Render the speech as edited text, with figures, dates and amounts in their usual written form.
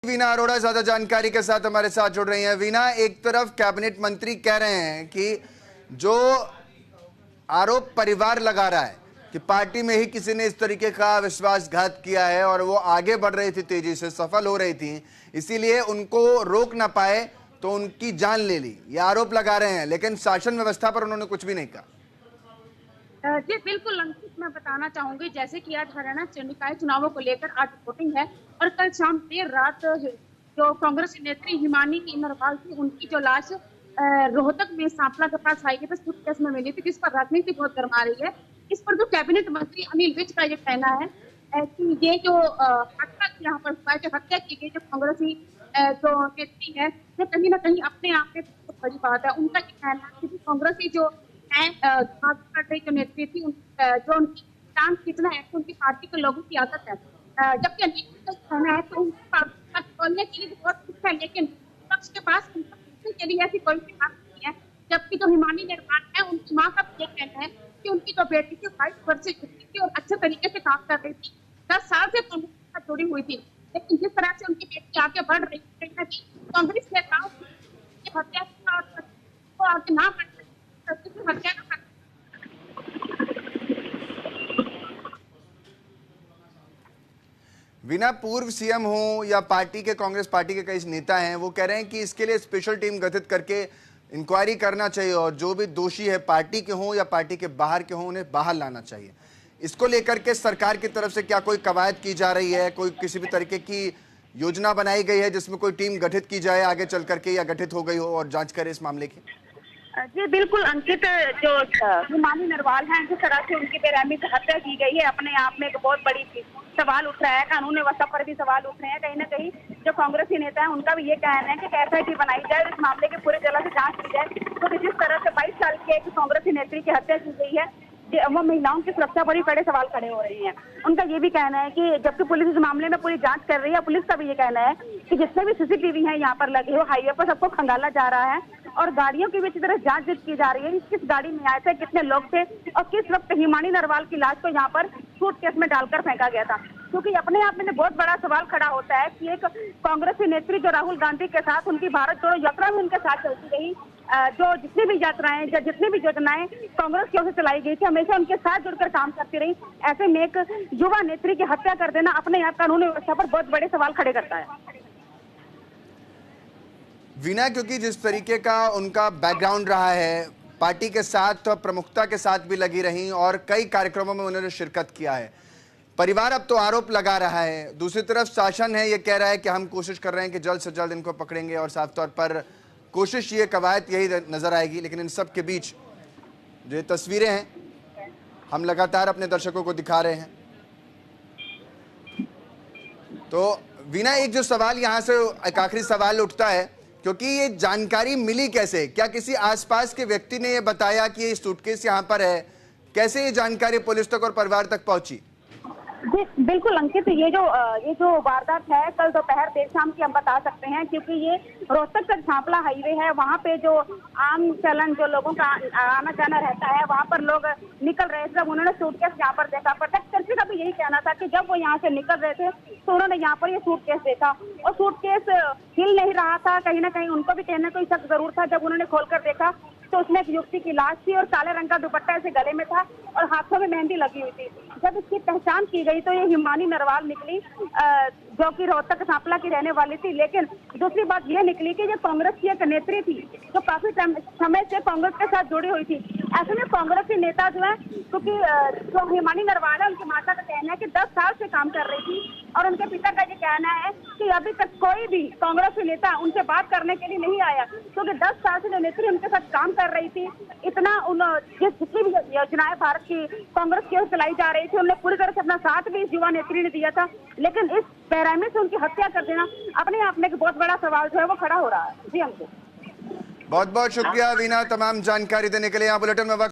वीना अरोड़ा ज्यादा जानकारी के साथ हमारे साथ जुड़ रही हैं। वीना, एक तरफ कैबिनेट मंत्री कह रहे हैं कि जो आरोप परिवार लगा रहा है कि पार्टी में ही किसी ने इस तरीके का विश्वासघात किया है और वो आगे बढ़ रही थी, तेजी से सफल हो रही थी, इसीलिए उनको रोक ना पाए तो उनकी जान ले ली, ये आरोप लगा रहे हैं। लेकिन शासन व्यवस्था पर उन्होंने कुछ भी नहीं कहा। जी बिल्कुल अंकित, मैं बताना चाहूंगी जैसे कि आज हरियाणा निकाय चुनावों को लेकर आज वोटिंग है और कल शाम देर रात जो कांग्रेस नेत्री हिमानी नरवाल थी, उनकी जो लाश रोहतक में सांपला के पास हाईवे पर सूटकेस में मिली थी, जिस पर राजनीति बहुत गर्मा रही है। इस पर जो कैबिनेट मंत्री अनिल विज का ये कहना है कि ये जो हत्या यहाँ पर हुआ है, जो हत्या की गई जो कांग्रेसी जो नेत्री है, ये कहीं ना कहीं अपने आप में बहुत बड़ी बात है। उनका ये कहना है कि कांग्रेसी जो जो नेत्री थी, जो उनकी जान खींचना है, उनकी पार्टी के लोगों की आदत है। जबकि अनिल कहना है तो उनकी बोलने के लिए बहुत कुछ है, लेकिन पक्ष के पास के लिए ऐसी कोई भी बात नहीं है। जबकि जो हिमानी निर्माण है, उनकी माँ का ये कहना है कि उनकी जो बेटी थी 22 वर्ष से थी और अच्छे तरीके से काम कर रही थी, 10 साल से कांग्रेस के साथ जुड़ी हुई थी। लेकिन जिस तरह से उनकी बेटी आगे बढ़ रही थी, कांग्रेस नेताओं की हत्या को आगे ना बढ़ हत्या ना। वीना, पूर्व सीएम हो या पार्टी के, कांग्रेस पार्टी के कई नेता हैं, वो कह रहे हैं कि इसके लिए स्पेशल टीम गठित करके इंक्वायरी करना चाहिए और जो भी दोषी है, पार्टी के हों या पार्टी के बाहर के हों, उन्हें बाहर लाना चाहिए। इसको लेकर के सरकार की तरफ से क्या कोई कवायद की जा रही है, कोई किसी भी तरीके की योजना बनाई गई है जिसमें कोई टीम गठित की जाए आगे चल करके, या गठित हो गई हो और जांच करे इस मामले की? जी बिल्कुल अंकित, जो हिमानी नरवाल हैं, जिस तरह से उनकी बेरहमी से हत्या की गई है, अपने आप में एक बहुत बड़ी सवाल उठ रहा है। कानून व्यवस्था पर भी सवाल उठ रहे हैं। कहीं ना कहीं जो कांग्रेसी नेता है, उनका भी ये कहना है कि एसआईटी बनाई जाए और इस मामले की पूरी तरह से जांच की जाए, क्योंकि जिस तरह से 22 साल की एक कांग्रेसी नेत्री की हत्या की गई है, वो महिलाओं की सुरक्षा पर भी बड़े सवाल खड़े हो रहे हैं। उनका ये भी कहना है कि जबकि पुलिस इस मामले में पूरी जांच कर रही है, पुलिस का भी ये कहना है कि जितने भी सीसीटीवी हैं यहाँ पर लगे हो हाईवे पर, सबको खंगाला जा रहा है और गाड़ियों की भी इसी तरह जांच की जा रही है। किस गाड़ी में आए थे, कितने लोग थे और किस वक्त हिमानी नरवाल की लाश को यहाँ पर सूटकेस में डालकर फेंका गया था। क्योंकि अपने आप में बहुत बड़ा सवाल खड़ा होता है कि एक कांग्रेसी नेत्री जो राहुल गांधी के साथ उनकी भारत जोड़ो यात्रा में उनके साथ चलती रही, जो जितनी भी यात्राएं, जितनी भी योजनाएं कांग्रेस की ओर से चलाई गई थी, हमेशा उनके साथ जुड़कर काम करती रही। ऐसे में एक युवा नेत्री की हत्या कर देना अपने आप कानून व्यवस्था पर बहुत बड़े सवाल खड़े करता है। वीना, क्योंकि जिस तरीके का उनका बैकग्राउंड रहा है, पार्टी के साथ प्रमुखता के साथ भी लगी रही और कई कार्यक्रमों में उन्होंने शिरकत किया है, परिवार अब तो आरोप लगा रहा है, दूसरी तरफ शासन है ये कह रहा है कि हम कोशिश कर रहे हैं कि जल्द से जल्द इनको पकड़ेंगे और साफ तौर पर कोशिश, ये कवायद यही नजर आएगी। लेकिन इन सब के बीच जो तस्वीरें हैं हम लगातार अपने दर्शकों को दिखा रहे हैं। तो वीना, एक जो सवाल यहाँ से एक आखिरी सवाल उठता है, क्योंकि ये जानकारी मिली कैसे? क्या किसी आसपास के व्यक्ति ने ये बताया कि ये सूटकेस यहाँ पर है? कैसे ये जानकारी पुलिस तक और परिवार तक पहुंची? जी बिल्कुल अंकित, ये जो वारदात है कल दोपहर देर शाम की हम बता सकते हैं, क्योंकि ये रोहतक तक सांपला हाईवे है। वहाँ पे जो आम चलन, जो लोगों का आना जाना रहता है, वहाँ पर लोग निकल रहे थे, जब उन्होंने सूटकेस यहाँ पर देखा। प्रत्यक्षदर्शी का भी यही कहना था कि जब वो यहाँ से निकल रहे थे तो उन्होंने यहाँ पर ये सूटकेस देखा और सूटकेस हिल नहीं रहा था। कहीं ना कहीं उनको भी कहना कोई शक जरूर था। जब उन्होंने खोलकर देखा तो उसमें एक युवती की लाश थी और काले रंग का दुपट्टा ऐसे गले में था और हाथों में मेहंदी लगी हुई थी। जब इसकी पहचान की गई तो ये हिमानी नरवाल निकली, जो कि रोहतक सांपला की रहने वाली थी। लेकिन दूसरी बात यह निकली कि ये कांग्रेस की एक नेत्री थी जो काफी समय से कांग्रेस के साथ जुड़ी हुई थी। ऐसे में कांग्रेस के नेता जो है, क्योंकि जो हिमानी नरवाल है, उनकी माता का कहना है कि 10 साल से काम कर रही थी और उनके पिता का ये कहना है कि अभी तक कोई भी कांग्रेस के नेता उनसे बात करने के लिए नहीं आया, क्योंकि 10 साल से जो नेत्री उनके साथ काम कर रही थी, इतना जितनी भी योजनाएं भारत की कांग्रेस की ओर चलाई जा रही थी, उन्होंने पूरी तरह से अपना साथ भी इस युवा नेत्री ने दिया था। लेकिन इस बेरहमी से उनकी हत्या कर देना अपने आप में एक बहुत बड़ा सवाल जो है वो खड़ा हो रहा है। जी हमको बहुत बहुत शुक्रिया वीना, तमाम जानकारी देने के लिए। यहाँ बुलेटिन में वक्त